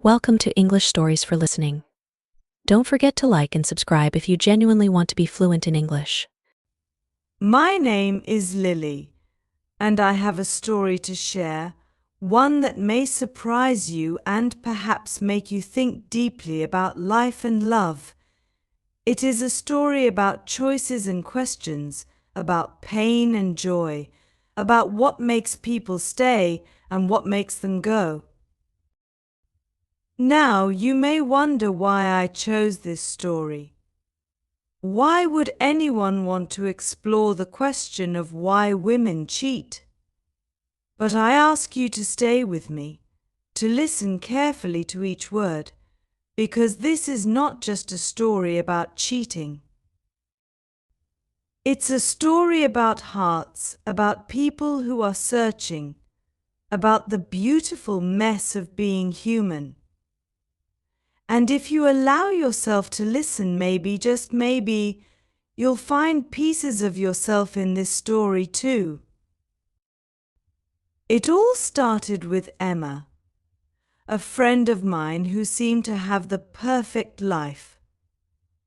Welcome to English Stories for Listening. Don't forget to like and subscribe if you genuinely want to be fluent in English. My name is Lily, and I have a story to share, one that may surprise you and perhaps make you think deeply about life and love. It is a story about choices and questions, about pain and joy, about what makes people stay and what makes them go. Now you may wonder why I chose this story. Why would anyone want to explore the question of why women cheat? But I ask you to stay with me, to listen carefully to each word, because this is not just a story about cheating. It's a story about hearts, about people who are searching, about the beautiful mess of being human. And if you allow yourself to listen, maybe, just maybe, you'll find pieces of yourself in this story too. It all started with Emma, a friend of mine who seemed to have the perfect life.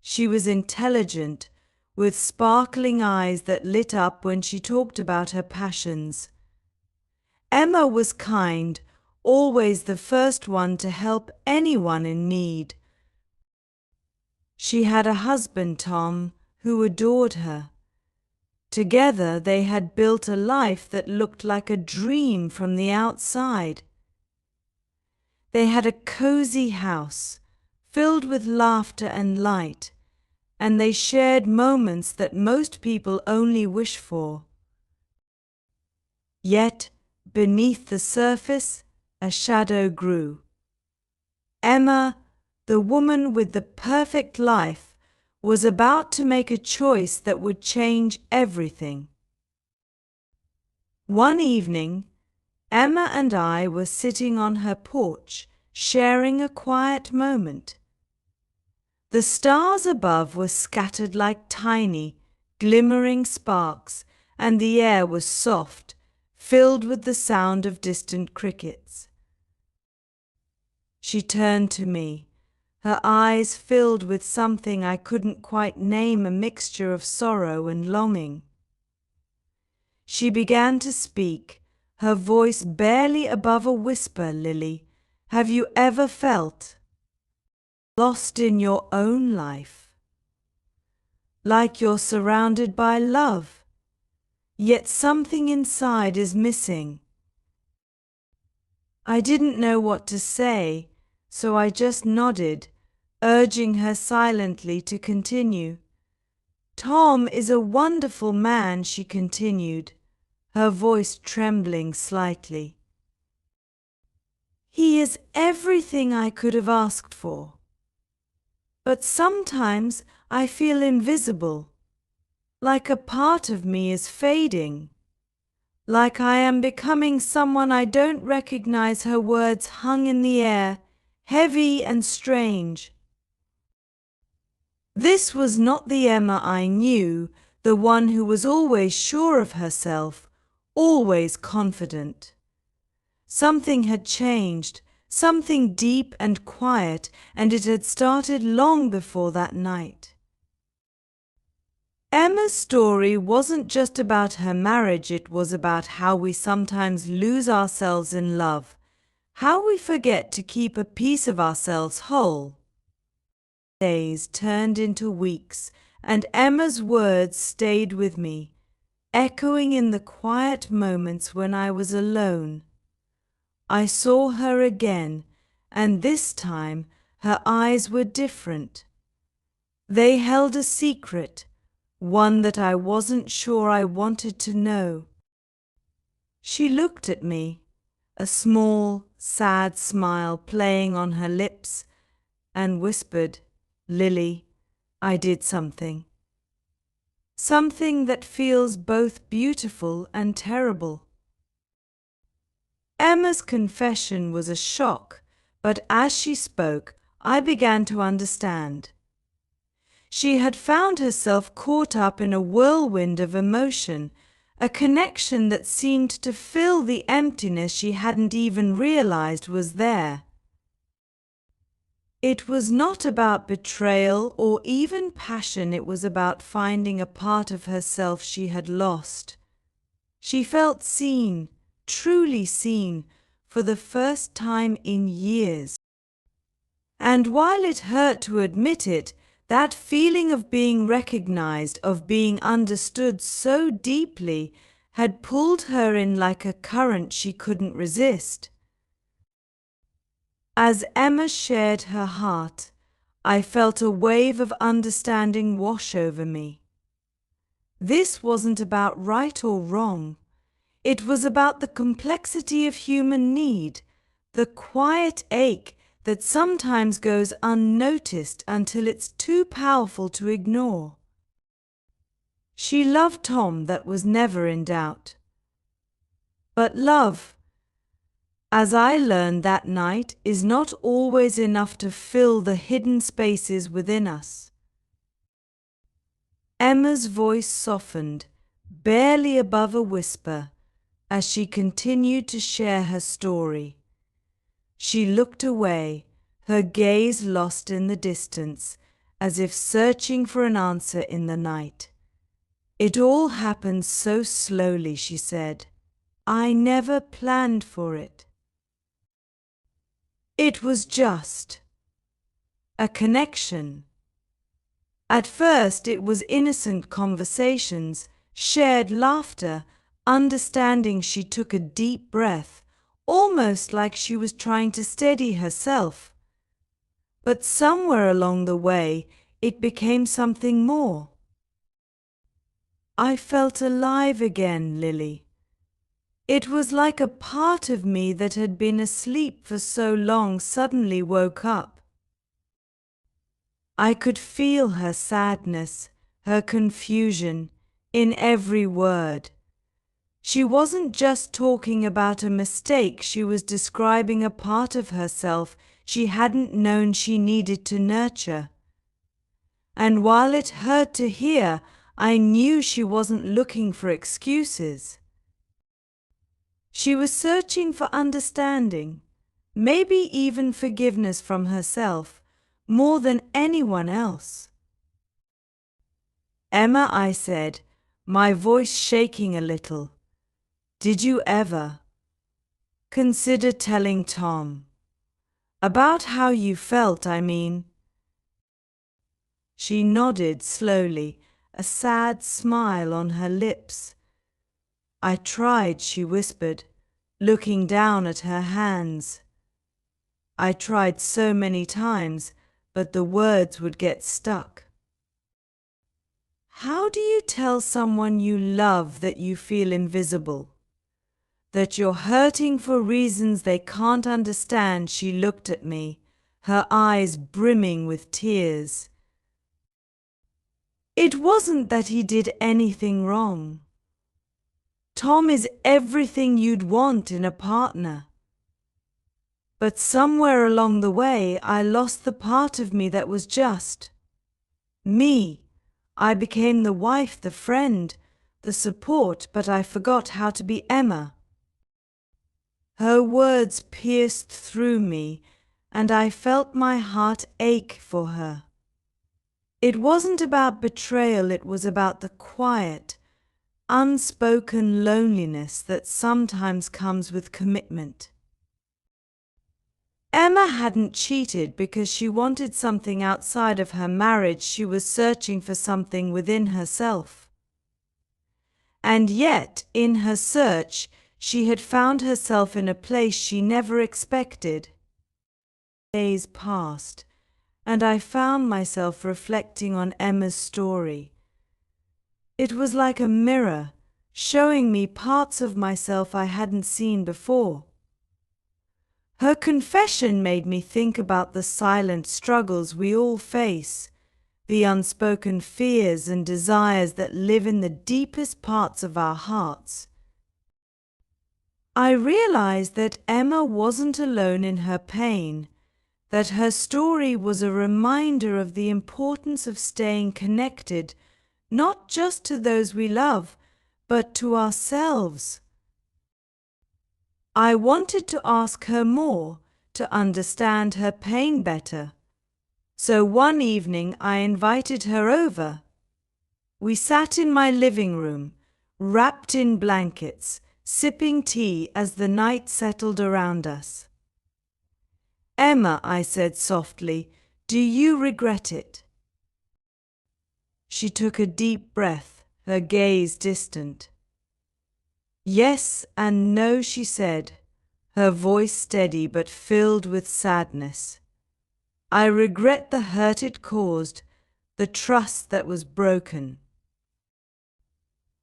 She was intelligent, with sparkling eyes that lit up when she talked about her passions. Emma was kind, always the first one to help anyone in need. She had a husband, Tom, who adored her. Together they had built a life that looked like a dream from the outside. They had a cozy house, filled with laughter and light, and they shared moments that most people only wish for. Yet, beneath the surface, a shadow grew. Emma, the woman with the perfect life, was about to make a choice that would change everything. One evening, Emma and I were sitting on her porch, sharing a quiet moment. The stars above were scattered like tiny, glimmering sparks, and the air was soft, filled with the sound of distant crickets. She turned to me, her eyes filled with something I couldn't quite name, a mixture of sorrow and longing. She began to speak, her voice barely above a whisper. Lily, have you ever felt lost in your own life? Like you're surrounded by love, yet something inside is missing. I didn't know what to say, so I just nodded, urging her silently to continue. Tom is a wonderful man, she continued, her voice trembling slightly. He is everything I could have asked for. But sometimes I feel invisible, like a part of me is fading. Like I am becoming someone I don't recognize. Her words hung in the air, heavy and strange. This was not the Emma I knew, the one who was always sure of herself, always confident. Something had changed, something deep and quiet, and it had started long before that night. Emma's story wasn't just about her marriage, it was about how we sometimes lose ourselves in love, how we forget to keep a piece of ourselves whole. Days turned into weeks, and Emma's words stayed with me, echoing in the quiet moments when I was alone. I saw her again, and this time her eyes were different. They held a secret, one that I wasn't sure I wanted to know. She looked at me, a small, sad smile playing on her lips, and whispered, Lily, I did something. Something that feels both beautiful and terrible. Emma's confession was a shock, but as she spoke, I began to understand. She had found herself caught up in a whirlwind of emotion, a connection that seemed to fill the emptiness she hadn't even realized was there. It was not about betrayal or even passion, it was about finding a part of herself she had lost. She felt seen, truly seen, for the first time in years. And while it hurt to admit it, that feeling of being recognized, of being understood so deeply, had pulled her in like a current she couldn't resist. As Emma shared her heart, I felt a wave of understanding wash over me. This wasn't about right or wrong. It was about the complexity of human need, the quiet ache that sometimes goes unnoticed until it's too powerful to ignore. She loved Tom, that was never in doubt. But love, as I learned that night, is not always enough to fill the hidden spaces within us. Emma's voice softened, barely above a whisper, as she continued to share her story. She looked away, her gaze lost in the distance, as if searching for an answer in the night. It all happened so slowly, she said. I never planned for it. It was just a connection. At first it was innocent conversations, shared laughter, understanding. She took a deep breath, almost like she was trying to steady herself. But somewhere along the way, it became something more. I felt alive again, Lily. It was like a part of me that had been asleep for so long suddenly woke up. I could feel her sadness, her confusion, in every word. She wasn't just talking about a mistake, she was describing a part of herself she hadn't known she needed to nurture. And while it hurt to hear, I knew she wasn't looking for excuses. She was searching for understanding, maybe even forgiveness from herself, more than anyone else. Emma, I said, my voice shaking a little, did you ever consider telling Tom about how you felt, I mean? She nodded slowly, a sad smile on her lips. I tried, she whispered, looking down at her hands. I tried so many times, but the words would get stuck. How do you tell someone you love that you feel invisible? That you're hurting for reasons they can't understand? She looked at me, her eyes brimming with tears. It wasn't that he did anything wrong. Tom is everything you'd want in a partner. But somewhere along the way, I lost the part of me that was just me. I became the wife, the friend, the support, but I forgot how to be Emma. Her words pierced through me, and I felt my heart ache for her. It wasn't about betrayal, it was about the quiet, unspoken loneliness that sometimes comes with commitment. Emma hadn't cheated because she wanted something outside of her marriage. She was searching for something within herself. And yet, in her search, she had found herself in a place she never expected. Days passed, and I found myself reflecting on Emma's story. It was like a mirror, showing me parts of myself I hadn't seen before. Her confession made me think about the silent struggles we all face, the unspoken fears and desires that live in the deepest parts of our hearts. I realized that Emma wasn't alone in her pain, that her story was a reminder of the importance of staying connected, not just to those we love, but to ourselves. I wanted to ask her more, to understand her pain better, So one evening I invited her over. We sat in my living room, wrapped in blankets, sipping tea as the night settled around us. "Emma," I said softly, "do you regret it?" She took a deep breath, her gaze distant. "Yes and no," she said, her voice steady but filled with sadness. "I regret the hurt it caused, the trust that was broken.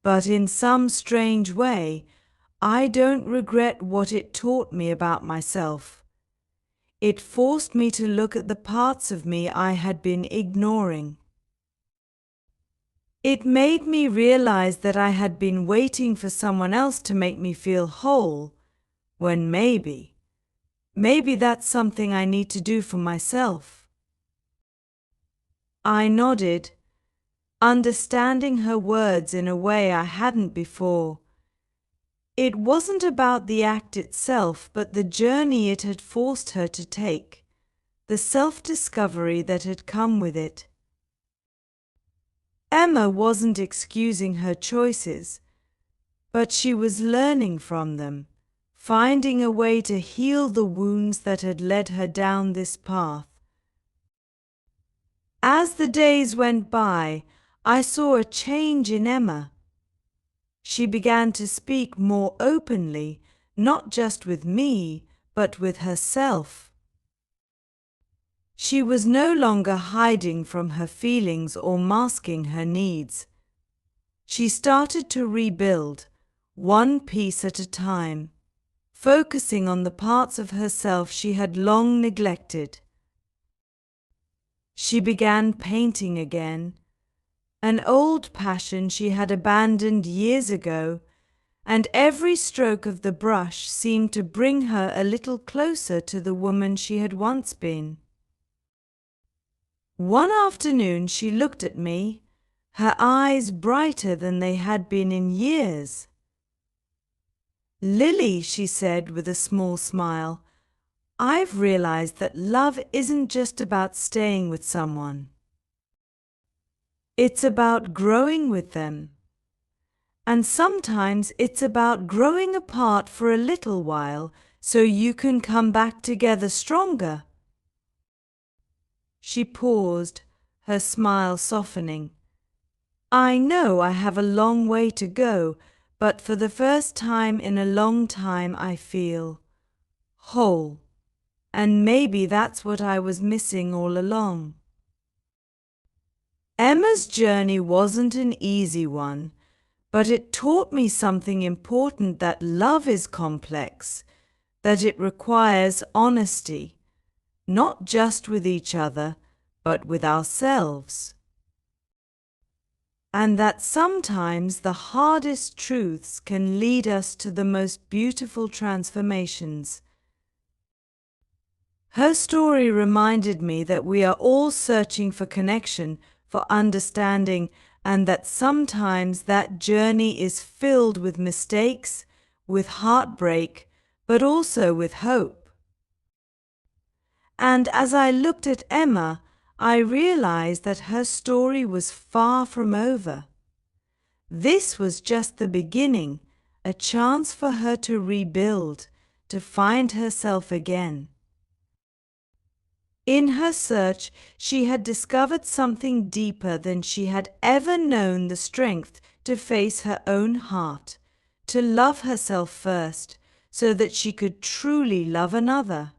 But in some strange way, I don't regret what it taught me about myself. It forced me to look at the parts of me I had been ignoring. It made me realize that I had been waiting for someone else to make me feel whole, when maybe that's something I need to do for myself." I nodded, understanding her words in a way I hadn't before. It wasn't about the act itself, but the journey it had forced her to take, the self-discovery that had come with it. Emma wasn't excusing her choices, but she was learning from them, finding a way to heal the wounds that had led her down this path. As the days went by, I saw a change in Emma. She began to speak more openly, not just with me, but with herself. She was no longer hiding from her feelings or masking her needs. She started to rebuild, one piece at a time, focusing on the parts of herself she had long neglected. She began painting again, an old passion she had abandoned years ago, and every stroke of the brush seemed to bring her a little closer to the woman she had once been. One afternoon she looked at me, her eyes brighter than they had been in years. "Lily," she said with a small smile, "I've realized that love isn't just about staying with someone. It's about growing with them. And sometimes it's about growing apart for a little while so you can come back together stronger." She paused, her smile softening. "I know I have a long way to go, but for the first time in a long time I feel whole. And maybe that's what I was missing all along." Emma's journey wasn't an easy one, but it taught me something important: that love is complex, that it requires honesty, not just with each other, but with ourselves. And that sometimes the hardest truths can lead us to the most beautiful transformations. Her story reminded me that we are all searching for connection, for understanding, and that sometimes that journey is filled with mistakes, with heartbreak, but also with hope. And as I looked at Emma, I realized that her story was far from over. This was just the beginning, a chance for her to rebuild, to find herself again. In her search, she had discovered something deeper than she had ever known: the strength to face her own heart, to love herself first, so that she could truly love another.